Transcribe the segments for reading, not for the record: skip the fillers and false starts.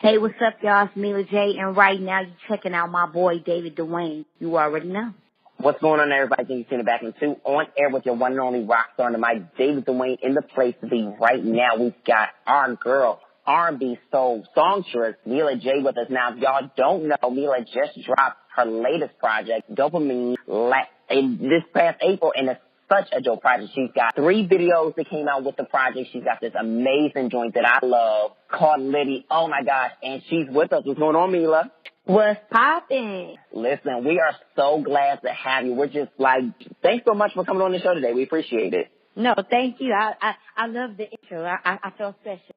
Hey, what's up, y'all? It's Mila J, and right now you're checking out my boy, David Duane. You already know. What's going on, everybody? Thank you for tuning back into On Air with your one and only rock star, and my David Duane in the place to be right now. We've got our girl, R&B soul songstress, Mila J with us now. If y'all don't know, Mila just dropped her latest project, Dopamine, in this past April, and it's such a dope project. She's got 3 videos that came out with the project. She's got this amazing joint that I love called Liddy. Oh my gosh. And she's with us. What's going on, Mila? What's poppin'? Listen, we are so glad to have you. We're just like, thanks so much for coming on the show today. We appreciate it. No, thank you. I love the intro. I feel special.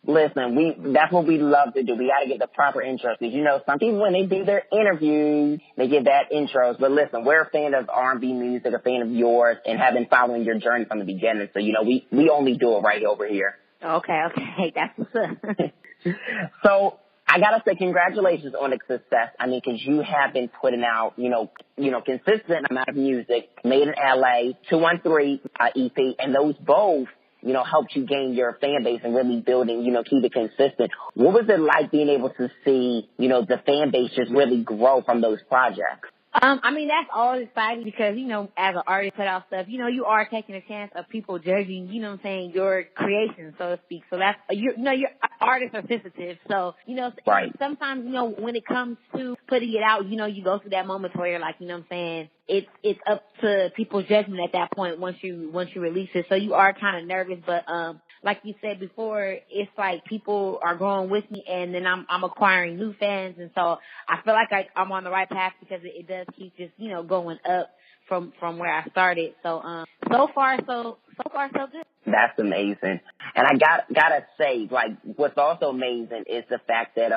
Listen, that's what we love to do. We got to get the proper intros. Because, you know, some people, when they do their interviews, they get bad intros. But listen, we're a fan of R&B music, a fan of yours, and have been following your journey from the beginning. So, you know, we only do it right over here. Okay. That's what's up. So, I got to say congratulations on the success. I mean, because you have been putting out, you know, consistent amount of music, Made in LA, 213 EP, and those both, you know, helped you gain your fan base and really building, you know, keep it consistent. What was it like being able to see, you know, the fan base just really grow from those projects? I mean, that's always exciting because, you know, as an artist put out stuff, you know, you are taking a chance of people judging, you know what I'm saying, your creation, so to speak. So that's, your artists are sensitive. So, you know, right. Sometimes, you know, when it comes to putting it out, you know, you go through that moment where you're like, you know what I'm saying, it's up to people's judgment at that point once you release it. So you are kind of nervous, but, like you said before, it's like people are growing with me, and then I'm acquiring new fans, and so I feel like I'm on the right path because it does keep just, you know, going up from where I started. So so far so good. That's amazing. And I gotta say, like, what's also amazing is the fact that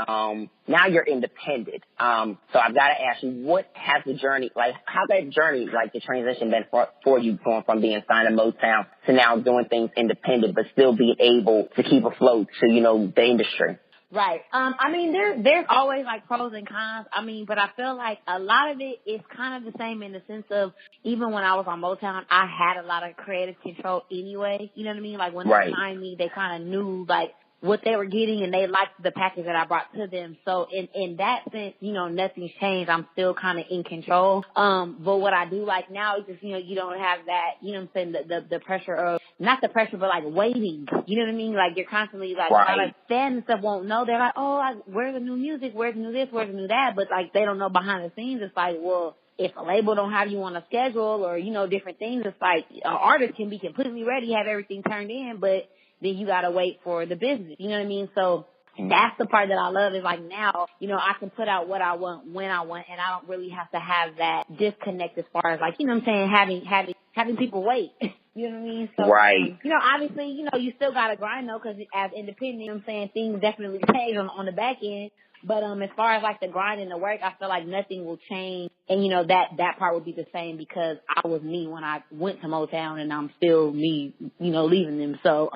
now you're independent. So I've gotta ask you, what has the journey, like, how's that journey, like, the transition been for you, going from being signed to Motown to now doing things independent but still being able to keep afloat to, you know, the industry? Right. I mean, there's always like pros and cons. I mean, but I feel like a lot of it is kind of the same in the sense of, even when I was on Motown, I had a lot of creative control anyway. You know what I mean? Like, when they signed me, they kind of knew like what they were getting, and they liked the package that I brought to them. So in that sense, you know, nothing's changed. I'm still kind of in control. But what I do like now is just, you know, you don't have that, you know what I'm saying, the pressure of, not the pressure, but like waiting. You know what I mean? Like, you're constantly like, a lot of fans and stuff won't know. They're like, oh, like, where's the new music? Where's the new this? Where's the new that? But like, they don't know behind the scenes. It's like, well, if a label don't have you on a schedule or, you know, different things, it's like an artist can be completely ready, have everything turned in, but then you gotta wait for the business. You know what I mean? So that's the part that I love, is like, now, you know, I can put out what I want when I want, and I don't really have to have that disconnect as far as, like, you know what I'm saying, having people wait. You know what I mean? So, you know, obviously, you know, you still gotta grind though, because as independent, you know what I'm saying, things definitely change on the back end. But as far as like the grind and the work, I feel like nothing will change. And, you know, that part would be the same, because I was me when I went to Motown, and I'm still me, you know, leaving them. So,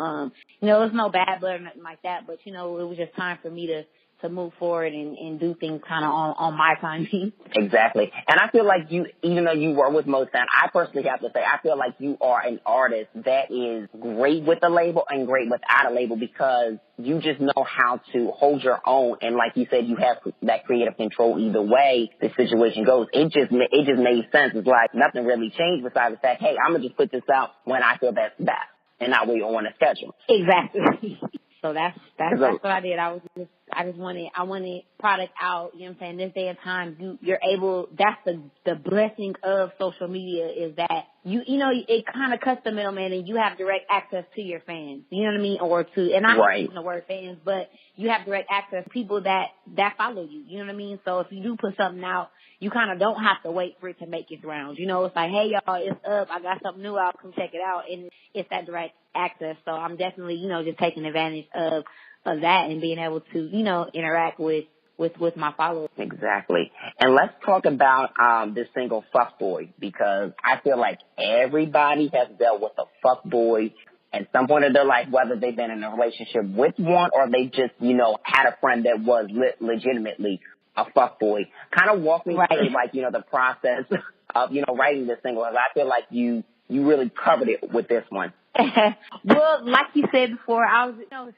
you know, there's no bad blood or nothing like that. But, you know, it was just time for me to move forward and do things kind of on my timing. Exactly. And I feel like you, even though you were with Motown, I personally have to say, I feel like you are an artist that is great with a label and great without a label, because you just know how to hold your own. And like you said, you have that creative control either way the situation goes. It just made sense. It's like nothing really changed besides the fact, hey, I'm going to just put this out when I feel that's best and not wait on a schedule. Exactly. So that's what I did. I just wanted product out, you know what I'm saying, this day and time. You're able, that's the blessing of social media, is that you know, it kind of cuts the middleman, and you have direct access to your fans, you know what I mean, or to, and I hate using the word fans, but you have direct access to people that follow you, you know what I mean? So if you do put something out, you kind of don't have to wait for it to make its rounds. You know, it's like, hey, y'all, it's up. I got something new out. Come check it out. And it's that direct access. So I'm definitely, you know, just taking advantage of that and being able to, you know, interact with my followers. Exactly. And let's talk about this single Fuckboy, because I feel like everybody has dealt with a fuckboy at some point of their life, whether they've been in a relationship with one or they just, you know, had a friend that was legitimately a fuckboy. Kind of walk me through, like, you know, the process of, you know, writing this single. I feel like you really covered it with this one. Well, like you said before, I was,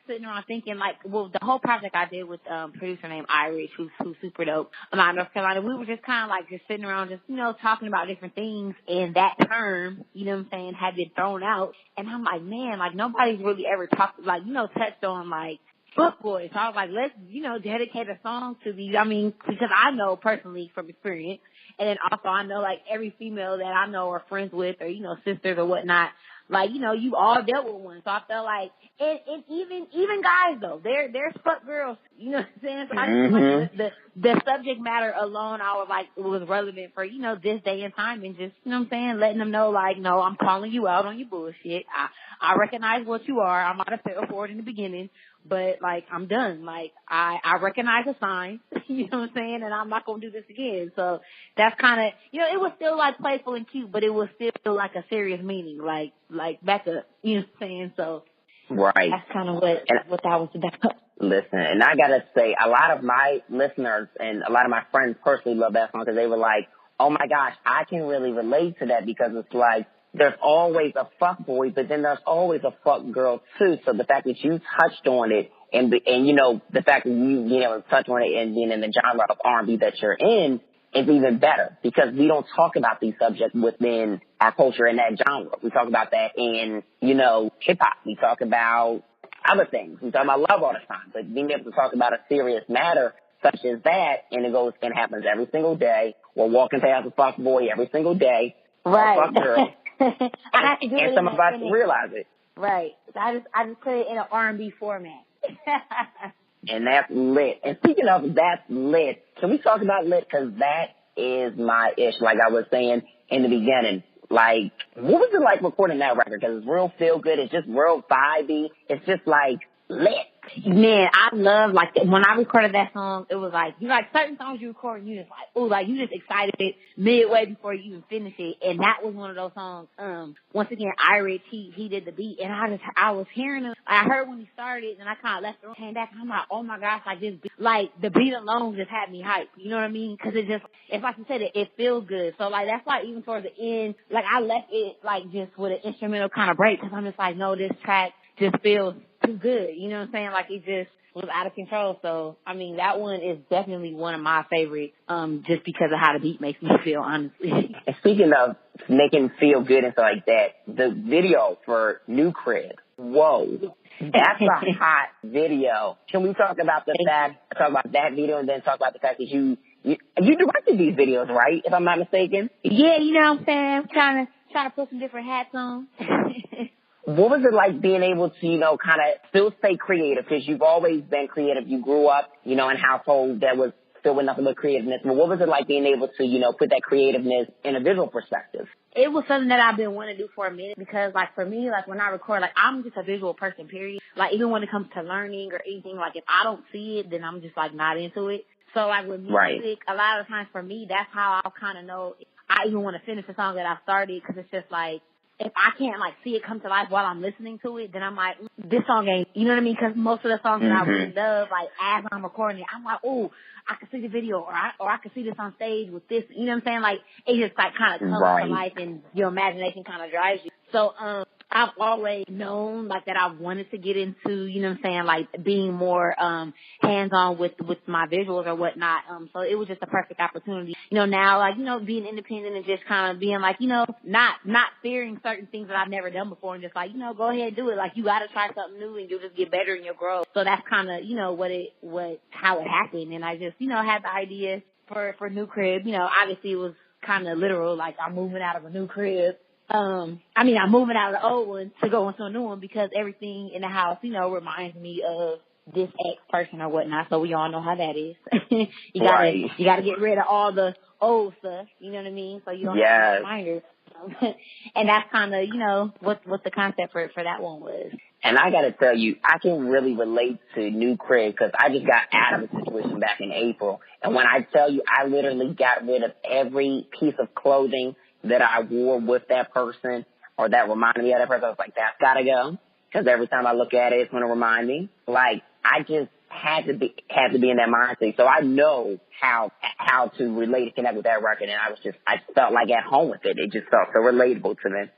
sitting around thinking like, well, the whole project I did with producer named Irish, who's super dope, out of North Carolina. We were just kind of like just sitting around, just talking about different things, and that term, what I'm saying, had been thrown out, and I'm like, man, like nobody's really ever talked, like touched on like fuck boys. So I was like, let's dedicate a song to these. I mean, because I know personally from experience. And then also I know like every female that I know or friends with or, sisters or whatnot, like, you all dealt with one. So I felt like, and even guys though, they're fuck girls, you know what I'm saying? So I just feel like the subject matter alone, I was like, it was relevant for, this day and time and just, letting them know like, no, I'm calling you out on your bullshit. I recognize what you are. I might have fell for it in the beginning, but like, I'm done. Like, I recognize the signs, you know what I'm saying? And I'm not going to do this again. So that's kind of, it was still like playful and cute, but it was still like a serious meaning, like back up, you know what I'm saying? So right. That's kind of what that was about. Listen, and I gotta say, a lot of my listeners and a lot of my friends personally love that song because they were like, oh my gosh, I can really relate to that because it's like, there's always a fuck boy, but then there's always a fuck girl too. So the fact that you touched on it and the fact that you being able to touch on it and being in the genre of R&B that you're in is even better because we don't talk about these subjects within our culture in that genre. We talk about that in, hip hop. We talk about other things. We talk about love all the time, but being able to talk about a serious matter such as that, and it happens every single day. We're walking past a fuck boy every single day. Right. Fuck girl. I have to do and it some of us realize it. Right. So I just put it in an R&B format. And that's lit. And speaking of that's lit, can we talk about lit? Because that is my ish. Like I was saying in the beginning, like, what was it like recording that record? Because it's real feel good. It's just real vibey. It's just like lit. Man, I love, like, when I recorded that song, it was like, certain songs you record and you just like, ooh, like, you just excited midway before you even finish it. And that was one of those songs. Once again, Irish, he did the beat. And I was hearing him. I heard when he started and I kind of left the room, came back, and I'm like, oh my gosh, like, this beat, like, the beat alone just had me hyped. You know what I mean? Because it's like you said, it feels good. So, like, that's why even towards the end, like, I left it, like, just with an instrumental kind of break because I'm just like, no, this track just feels too good. You know what I'm saying? Like, it just was out of control. So, I mean, that one is definitely one of my favorites, just because of how the beat makes me feel, honestly. And speaking of making feel good and stuff like that, the video for New Crib, whoa, that's a hot video. Can we talk about that video and then talk about the fact that you directed these videos, right? If I'm not mistaken. Yeah, you know what I'm saying? I'm trying to put some different hats on. What was it like being able to, kind of still stay creative? Because you've always been creative. You grew up, in a household that was filled with nothing but creativeness. But what was it like being able to, put that creativeness in a visual perspective? It was something that I've been wanting to do for a minute because, like, for me, like, when I record, like, I'm just a visual person, period. Like, even when it comes to learning or anything, like, if I don't see it, then I'm just, like, not into it. So, like, with music, right. A lot of times for me, that's how I'll kind of know I even want to finish a song that I started because it's just, like, if I can't, like, see it come to life while I'm listening to it, then I'm like, this song ain't, you know what I mean? Because most of the songs that I really love, like, as I'm recording it, I'm like, oh, I can see the video, or I can see this on stage with this, you know what I'm saying? Like, it just, like, kind of comes to life and your imagination kind of drives you. So, I've always known, like, that I wanted to get into, you know what I'm saying, like, being more hands-on with my visuals or whatnot. So it was just a perfect opportunity. Now, like, being independent and just kind of being, like, not fearing certain things that I've never done before and just, like, go ahead and do it. Like, you got to try something new and you'll just get better and you'll grow. So that's kind of, how it happened. And I just, had the idea for New Crib. Obviously it was kind of literal, like, I'm moving out of a new crib. I'm moving out of the old one to go into a new one because everything in the house, reminds me of this ex-person or whatnot. So we all know how that is. you gotta get rid of all the old stuff. You know what I mean? So you don't have reminders. And that's kind of, what the concept for that one was. And I gotta tell you, I can really relate to New Crib because I just got out of the situation back in April. And when I tell you, I literally got rid of every piece of clothing that I wore with that person or that reminded me of that person. I was like, that's gotta go. Because every time I look at it, it's going to remind me. Like, I just had to be in that mindset. So I know how to relate and connect with that record. And I just felt like at home with it. It just felt so relatable to me.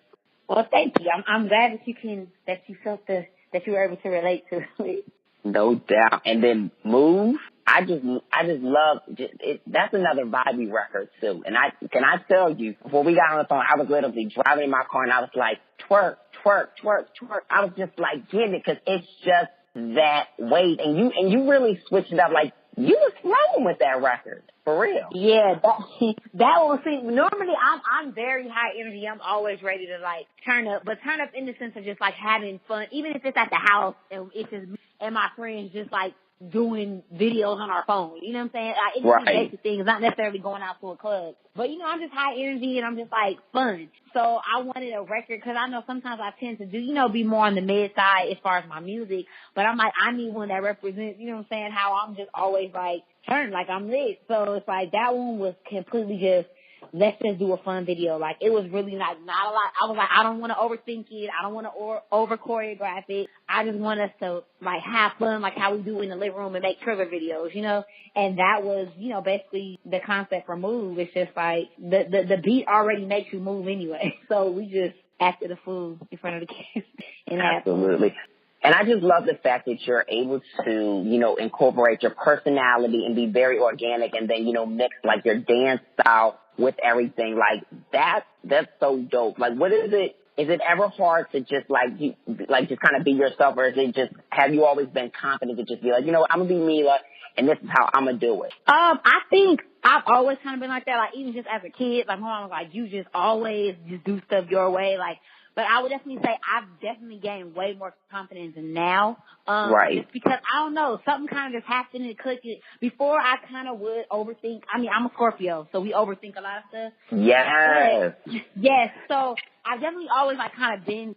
Well, thank you. I'm glad that you felt that you were able to relate to it. No doubt. And then Move, I just love it. That's another vibey record too. And can I tell you, before we got on the phone, I was literally driving in my car and I was like, twerk, twerk, twerk, twerk. I was just like getting it because it's just that weight. And you really switched it up. Like, you was flowing with that record. For real. Yeah, that will see. Normally, I'm very high energy. I'm always ready to like turn up, but turn up in the sense of just like having fun, even if it's at the house and it's just me and my friends just like doing videos on our phone. You know what I'm saying? It's Right. basic things, not necessarily going out to a club. But I'm just high energy and I'm just like fun. So I wanted a record because I know sometimes I tend to do, be more on the mid side as far as my music. But I'm like, I need one that represents, you know what I'm saying, how I'm just always like turned, like I'm lit. So it's like that one was completely just, let's just do a fun video. Like, it was really not a lot. I was like, I don't want to overthink it. I don't want to over choreograph it. I just want us to like have fun, like how we do in the living room and make trigger videos, And that was, basically the concept for Move. It's just like the beat already makes you move anyway. So we just acted a fool in front of the camera. Absolutely. And I just love the fact that you're able to, incorporate your personality and be very organic and then, mix like your dance style with everything. Like that's so dope. Like, what is it? Is it ever hard to just just kind of be yourself, or is it just, have you always been confident to just be like, I'm gonna be Mila and this is how I'm gonna do it? I think I've always kind of been like that. Like, even just as a kid, like my mom was like, you just always just do stuff your way. Like, but I would definitely say I've definitely gained way more confidence now. Right. Just because, I don't know, something kind of just happened and clicked. Before, I kind of would overthink. I mean, I'm a Scorpio, so we overthink a lot of stuff. Yes. Yes. So I've definitely always like kind of been,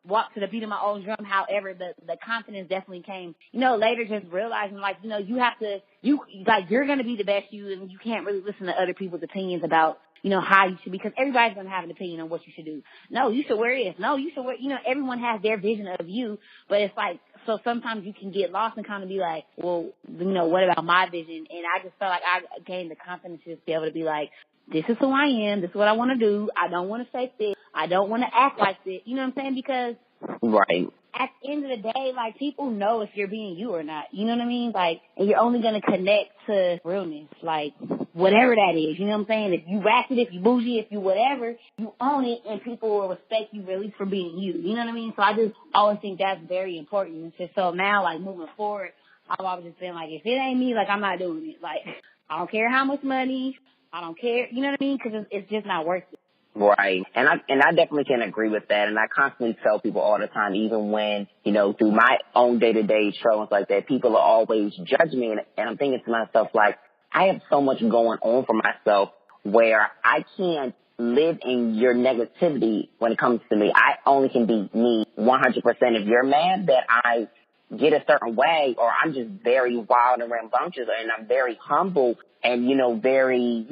walked to the beat of my own drum. However, the confidence definitely came, later, just realizing like, you have to, you're going to be the best you, and you can't really listen to other people's opinions about, how you should, because everybody's going to have an opinion on what you should do. No, you should wear this. No, you should wear, everyone has their vision of you, but it's like, so sometimes you can get lost and kind of be like, well, what about my vision? And I just felt like I gained the confidence to just be able to be like, this is who I am. This is what I want to do. I don't want to say this. I don't want to act like this. You know what I'm saying? Because right. At the end of the day, like, people know if you're being you or not. You know what I mean? Like, and you're only going to connect to realness, like, whatever that is. You know what I'm saying? If you ratchet, if you bougie, if you whatever, you own it, and people will respect you really for being you. You know what I mean? So I just always think that's very important. It's just so now, like, moving forward, I've always just been like, if it ain't me, like, I'm not doing it. Like, I don't care how much money. I don't care. You know what I mean? Because it's just not worth it. Right. And I definitely can agree with that. And I constantly tell people all the time, even when, through my own day-to-day struggles like that, people are always judging me. And I'm thinking to myself, like, I have so much going on for myself where I can't live in your negativity when it comes to me. I only can be me 100%. If you're mad that I get a certain way, or I'm just very wild and rambunctious and I'm very humble and, very,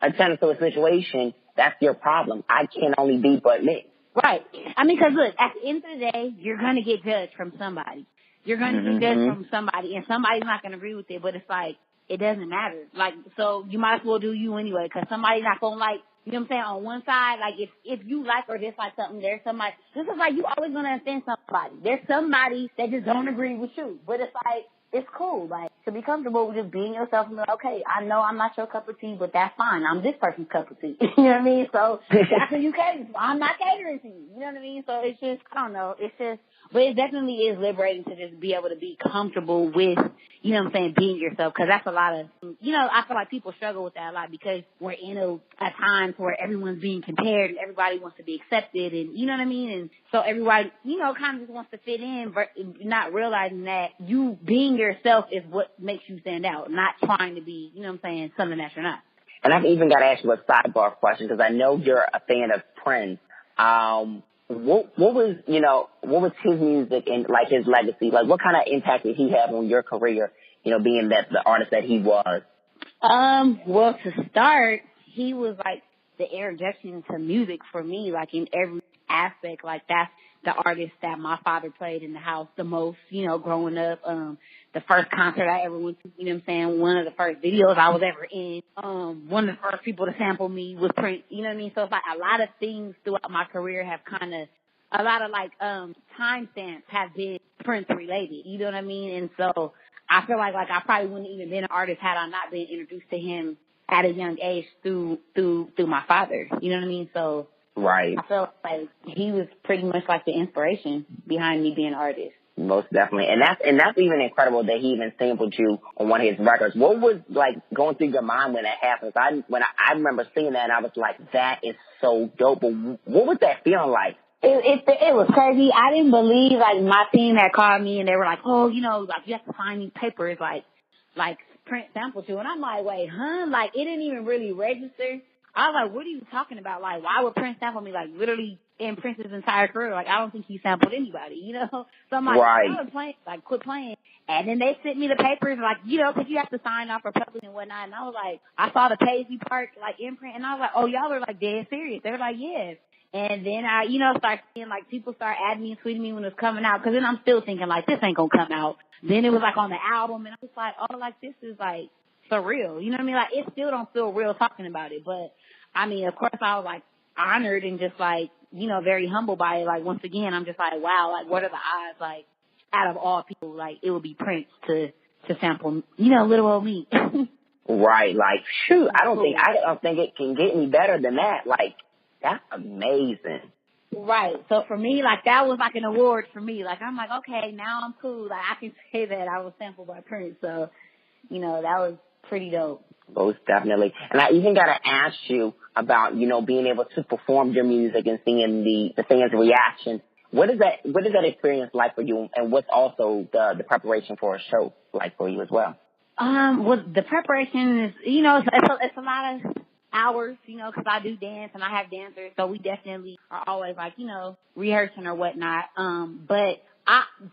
attentive to a situation, that's your problem. I can only be but me. Right. I mean, because look, at the end of the day, you're going to get judged from somebody. You're going to get judged from somebody, and somebody's not going to agree with it, but it's like, it doesn't matter. Like, so you might as well do you anyway, because somebody's not going to like, you know what I'm saying, on one side, like, if you like or dislike something, there's somebody, this is like, you always going to offend somebody. There's somebody that just don't agree with you, but it's like, it's cool, like, to be comfortable with just being yourself and be like, okay, I know I'm not your cup of tea, but that's fine. I'm this person's cup of tea. You know what I mean? So that's who you cater to. I'm not catering to you. You know what I mean? So it's just, I don't know. It's just, but it definitely is liberating to just be able to be comfortable with, you know what I'm saying, being yourself. Because that's a lot of, I feel like people struggle with that a lot because we're in a time where everyone's being compared and everybody wants to be accepted and, you know what I mean? And so everybody, kind of just wants to fit in, but not realizing that you being yourself is what makes you stand out, not trying to be, you know what I'm saying, something that you're not. And I've even got to ask you a sidebar question because I know you're a fan of Prince. What was his music and like his legacy? Like, what kind of impact did he have on your career? Being that the artist that he was. Well, to start, he was like the introduction to music for me, like in every aspect. Like the artist that my father played in the house the most, you know, growing up. The first concert I ever went to, you know what I'm saying? One of the first videos I was ever in. One of the first people to sample me was Prince, you know what I mean? So it's like a lot of things throughout my career have kind of, a lot of like, timestamps have been Prince related, you know what I mean? And so I feel like I probably wouldn't even been an artist had I not been introduced to him at a young age through my father, you know what I mean? So right. I felt like he was pretty much like the inspiration behind me being an artist. Most definitely. And that's even incredible that he even sampled you on one of his records. What was like going through your mind when that happened? I remember seeing that and I was like, that is so dope. But what was that feeling like? It was crazy. I didn't believe, like, my team had called me and they were like, oh, you know, like, you have to sign these papers, like Prince sampled you. And I'm like, wait, huh? Like, it didn't even really register. I was like, what are you talking about? Like, why would Prince sample me? Like, literally in Prince's entire career. Like, I don't think he sampled anybody, you know? So I'm like, right. I was playing, like, quit playing. And then they sent me the papers, like, you know, because you have to sign off for public and whatnot. And I was like, I saw the Paisley Park, like, imprint. And I was like, oh, y'all are, like, dead serious. They were like, yes. And then I, you know, start seeing, like, people start adding me and tweeting me when it was coming out. Because then I'm still thinking, like, this ain't going to come out. Then it was, like, on the album. And I was like, oh, like, this is, like, surreal. You know what I mean? Like, it still don't feel real talking about it. But, I mean, of course, I was, like, honored and just, like, you know, very humbled by it. Like, once again, I'm just like, wow, like, what are the odds? Like, out of all people, like, it would be Prince to sample, you know, little old me. Right. Like, shoot, I don't think it can get any better than that. Like, that's amazing. Right. So for me, like, that was like an award for me. Like, I'm like, okay, now I'm cool. Like, I can say that I was sampled by Prince. So, you know, that was pretty dope. Most definitely. And I even got to ask you about, you know, being able to perform your music and seeing the fans' reaction. What is that experience like for you? And what's also the preparation for a show like for you as well? Well, the preparation is, you know, it's a lot of hours, you know, because I do dance and I have dancers, so we definitely are always like, you know, rehearsing or whatnot. But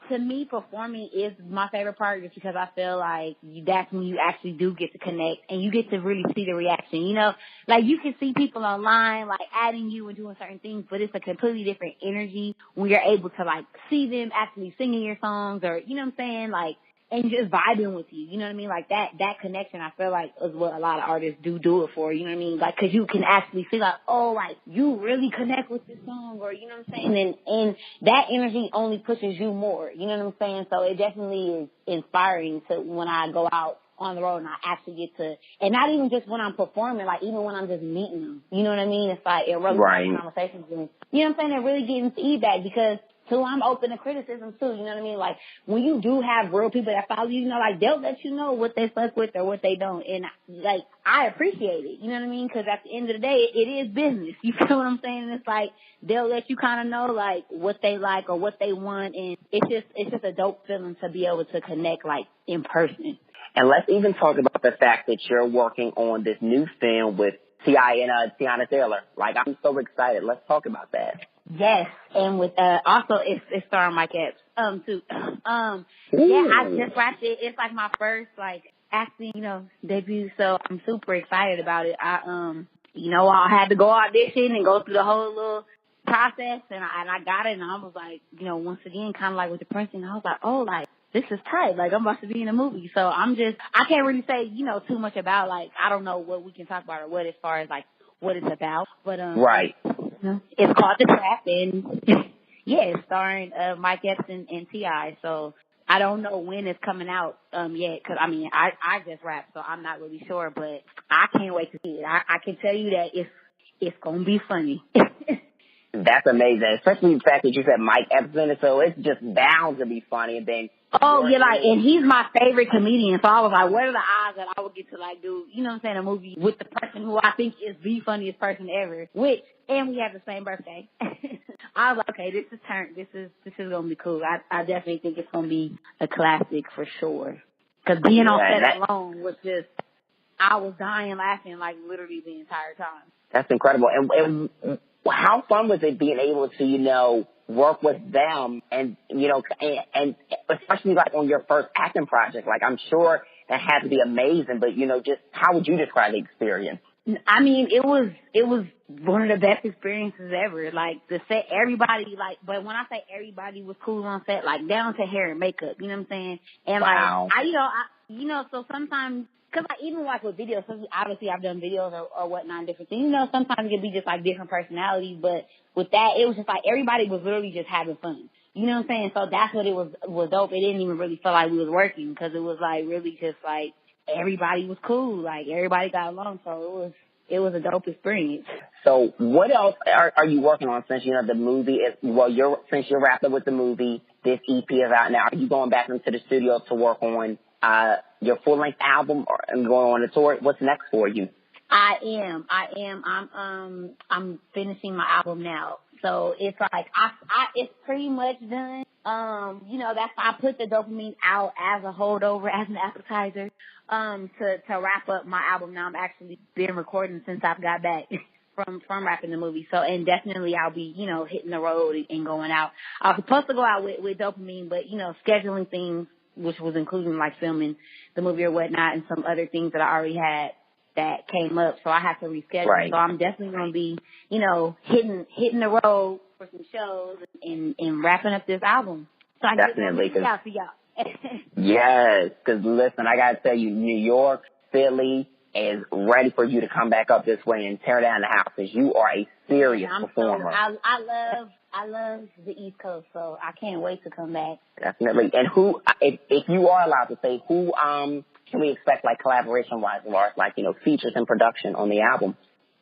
to me, performing is my favorite part just because I feel like that's when you actually do get to connect and you get to really see the reaction. You know, like you can see people online like adding you and doing certain things, but it's a completely different energy when you're able to like see them actually singing your songs or, you know what I'm saying, like, and just vibing with you, you know what I mean? Like that connection, I feel like is what a lot of artists do it for, you know what I mean? Like, cause you can actually feel like, oh, like you really connect with this song or, you know what I'm saying? And that energy only pushes you more, you know what I'm saying? So it definitely is inspiring to when I go out on the road and I actually get to, and not even just when I'm performing, like even when I'm just meeting them, you know what I mean? It's like, it really starts conversations and, you know what I'm saying? They're really getting feedback because too, I'm open to criticism too, you know what I mean? Like, when you do have real people that follow you, you know, like, they'll let you know what they fuck with or what they don't. And, like, I appreciate it, you know what I mean? Because at the end of the day, it is business. You feel what I'm saying? And it's like, they'll let you kind of know, like, what they like or what they want. And it's just a dope feeling to be able to connect, like, in person. And let's even talk about the fact that you're working on this new film with T.I. and Tiana Taylor. Like, I'm so excited. Let's talk about that. Yes, and with also it's starring Mike Epps too. Yeah, I just watched it. It's like my first like acting, you know, debut, so I'm super excited about it. You know, I had to go audition and go through the whole little process, and I got it, and I was like, you know, once again, kind of like with the Prince, and I was like, oh, like this is tight, like I'm about to be in a movie. So I can't really say, you know, too much about like I don't know what we can talk about or what as far as like what it's about, but right. It's called The Trap, and yeah, it's starring Mike Epps and T.I. So I don't know when it's coming out yet, because I mean I just rapped, so I'm not really sure, but I can't wait to see it. I can tell you that it's gonna be funny. That's amazing, especially the fact that you said Mike Epps in it, so it's just bound to be funny. And then yeah, like, and he's my favorite comedian, so I was like, what are the odds that I would get to like do, you know what I'm saying, a movie with the person who I think is the funniest person ever, and we have the same birthday. I was like, okay, this is gonna be cool. I definitely think it's gonna be a classic for sure. Cause being on set alone was just, I was dying laughing like literally the entire time. That's incredible. And how fun was it being able to, you know, work with them and, you know, and especially like on your first acting project? Like, I'm sure that had to be amazing, but, you know, just how would you describe the experience? I mean, it was one of the best experiences ever. Like the set, everybody but when I say everybody was cool on set, like down to hair and makeup, you know what I'm saying? And Wow. so sometimes, cause even like with videos, so obviously I've done videos or whatnot, different things. You know, sometimes it could be just like different personalities, but with that, it was just like everybody was literally just having fun. You know what I'm saying? So that's what it was dope. It didn't even really feel like we was working, because it was like really just like everybody was cool. Like everybody got along. So it was a dope experience. So what else are you working on since, the movie is, since you're wrapped up with the movie, this EP is out now, are you going back into the studio to work on your full-length album and going on a tour? What's next for you? I am. I'm finishing my album now. So it's like, it's pretty much done. That's why I put the Dopamine out as a holdover, as an appetizer, to wrap up my album. Now I'm actually been recording since I've got back from wrapping the movie. So, and definitely I'll be, hitting the road and going out. I was supposed to go out with Dopamine, but, scheduling things, which was including like filming the movie or whatnot, and some other things that I already had that came up, so I had to reschedule. Right. So I'm definitely going to be, hitting the road for some shows and wrapping up this album. So I definitely, get out for y'all. Yes, because listen, I got to tell you, New York, Philly is ready for you to come back up this way and tear down the house, because you are a serious performer. I love the East Coast, so I can't wait to come back. Definitely. And who, if you are allowed to say, who can we expect, like, collaboration-wise, as far as, like, features and production on the album?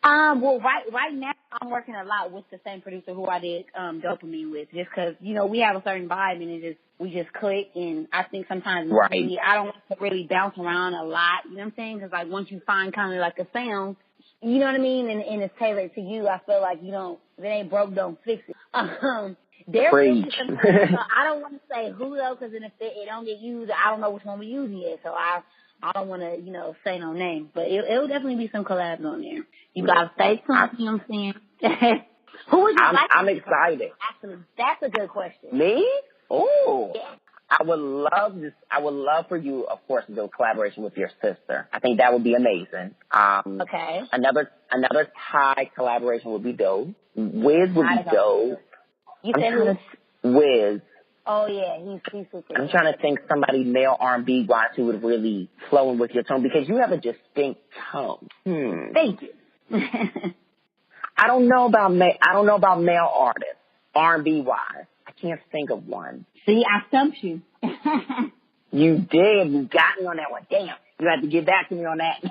Well, right now I'm working a lot with the same producer who I did Dopamine with, just because we have a certain vibe and we just click. And I think sometimes I don't want to really bounce around a lot. You know what I'm saying? Because like once you find kind of like a sound, you know what I mean, and it's tailored to you, I feel like if it ain't broke, don't fix it. There will be some, I don't want to say who though, because if it don't get used, I don't know which one we use yet. So I don't want to, say no names, but it'll definitely be some collabs on there. You gotta say something, you know what I'm saying? Who would you like? I'm excited. Actually, that's a good question. Me? Oh. Yeah. I would love this. I would love for you, of course, to do a collaboration with your sister. I think that would be amazing. Okay. Another Thai collaboration would be dope. Wiz would be dope. You said Wiz. Oh yeah, he's super. I'm trying to think somebody male R&B wise who would really flow in with your tone, because you have a distinct tone. Thank you. I don't know about male artists R&B wise. I can't think of one. See, I stumped you. You did. You got me on that one. Damn. You have to get back to me on that.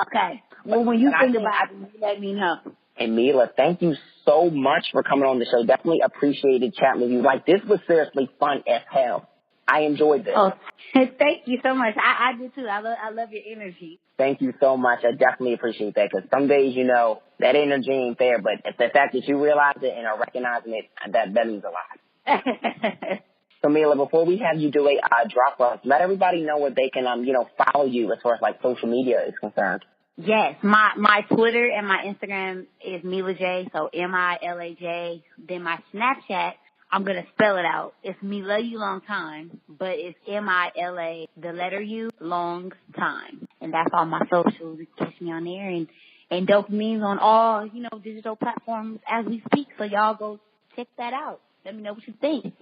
Okay. Well, when you think about it, let me know. And Mila, thank you so much for coming on the show. Definitely appreciated chatting with you. Like, this was seriously fun as hell. I enjoyed this. Oh, thank you so much. I do too. I love your energy. Thank you so much. I definitely appreciate that, because some days, that energy ain't there, but it's the fact that you realize it and are recognizing it, that means a lot. So, Mila, before we have you do a drop off, let everybody know where they can, follow you as far as, like, social media is concerned. Yes, my Twitter and my Instagram is Mila J, so MILAJ. Then my Snapchat, I'm going to spell it out. It's Mila You Long Time, but it's MILA, the letter U, long time. And that's all my socials. You can catch me on there. And Dopamine's on all, digital platforms as we speak. So y'all go check that out. Let me know what you think.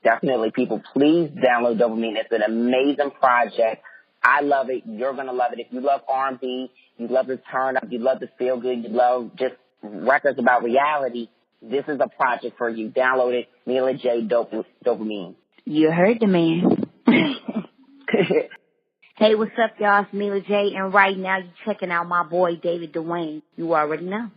Definitely, people, please download Dopamine. It's an amazing project. I love it. You're going to love it. If you love R&B, you love the turn up, you love the feel good, you love just records about reality, this is a project for you. Download it. Mila J. Dopamine. You heard the man. Hey, what's up, y'all? It's Mila J. And right now you're checking out my boy, Duane. You already know.